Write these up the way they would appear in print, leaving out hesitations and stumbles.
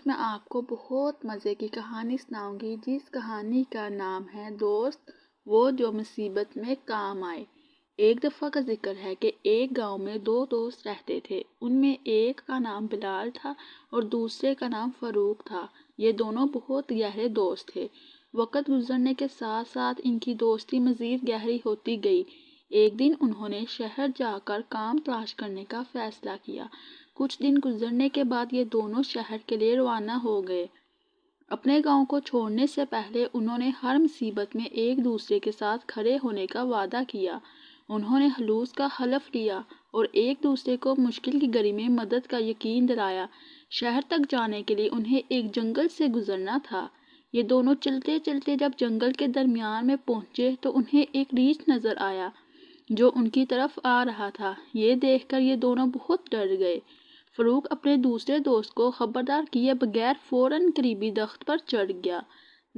میں آپ کو بہت مزے کی کہانی سناؤں گی جس کہانی کا نام ہے دوست وہ جو مصیبت میں کام آئے۔ ایک دفعہ کا ذکر ہے کہ ایک گاؤں میں دو دوست رہتے تھے۔ ان میں ایک کا نام بلال تھا اور دوسرے کا نام فاروق تھا۔ یہ دونوں بہت گہرے دوست تھے۔ وقت گزرنے کے ساتھ ساتھ ان کی دوستی مزید گہری ہوتی گئی۔ ایک دن انہوں نے شہر جا کر کام تلاش کرنے کا فیصلہ کیا۔ کچھ دن گزرنے کے بعد یہ دونوں شہر کے لیے روانہ ہو گئے۔ اپنے گاؤں کو چھوڑنے سے پہلے انہوں نے ہر مصیبت میں ایک دوسرے کے ساتھ کھڑے ہونے کا وعدہ کیا۔ انہوں نے خلوص کا حلف لیا اور ایک دوسرے کو مشکل کی گھڑی میں مدد کا یقین دلایا۔ شہر تک جانے کے لیے انہیں ایک جنگل سے گزرنا تھا۔ یہ دونوں چلتے چلتے جب جنگل کے درمیان میں پہنچے تو انہیں ایک ریچھ نظر آیا جو ان کی طرف آ رہا تھا۔ یہ دیکھ کر یہ دونوں بہت ڈر گئے۔ فاروق اپنے دوسرے دوست کو خبردار کیے بغیر فوراً قریبی درخت پر چڑھ گیا۔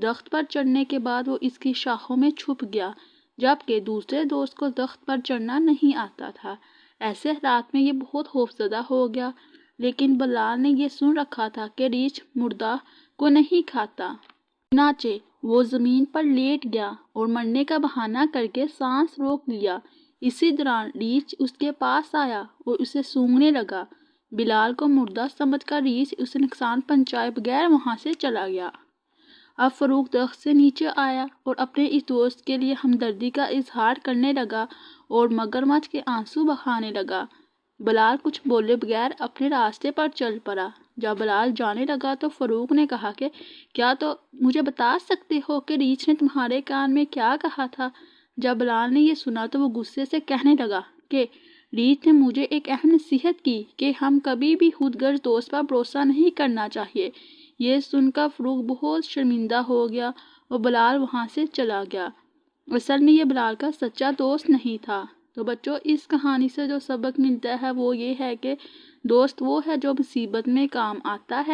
درخت پر چڑھنے کے بعد وہ اس کی شاخوں میں چھپ گیا، جبکہ دوسرے دوست کو درخت پر چڑھنا نہیں آتا تھا۔ ایسے حالات میں یہ بہت خوفزدہ ہو گیا، لیکن بلال نے یہ سن رکھا تھا کہ ریچھ مردہ کو نہیں کھاتا۔ چنانچہ وہ زمین پر لیٹ گیا اور مرنے کا بہانہ کر کے سانس روک لیا۔ اسی دوران ریچھ اس کے پاس آیا اور اسے سونگھنے لگا۔ بلال کو مردہ سمجھ کر ریچھ اسے نقصان پہنچائے بغیر وہاں سے چلا گیا۔ اب فاروق درخت سے نیچے آیا اور اپنے اس دوست کے لیے ہمدردی کا اظہار کرنے لگا اور مگرمچھ کے آنسو بہانے لگا۔ بلال کچھ بولے بغیر اپنے راستے پر چل پڑا۔ جب بلال جانے لگا تو فاروق نے کہا کہ کیا تو مجھے بتا سکتے ہو کہ ریچھ نے تمہارے کان میں کیا کہا تھا؟ جب بلال نے یہ سنا تو وہ غصے سے کہنے لگا کہ ریچھ نے مجھے ایک اہم نصیحت کی کہ ہم کبھی بھی خود غرض دوست پر بھروسہ نہیں کرنا چاہیے۔ یہ سن کر فاروق بہت شرمندہ ہو گیا اور بلال وہاں سے چلا گیا۔ اصل میں یہ بلال کا سچا دوست نہیں تھا۔ تو بچوں، اس کہانی سے جو سبق ملتا ہے وہ یہ ہے کہ دوست وہ ہے جو مصیبت میں کام آتا ہے۔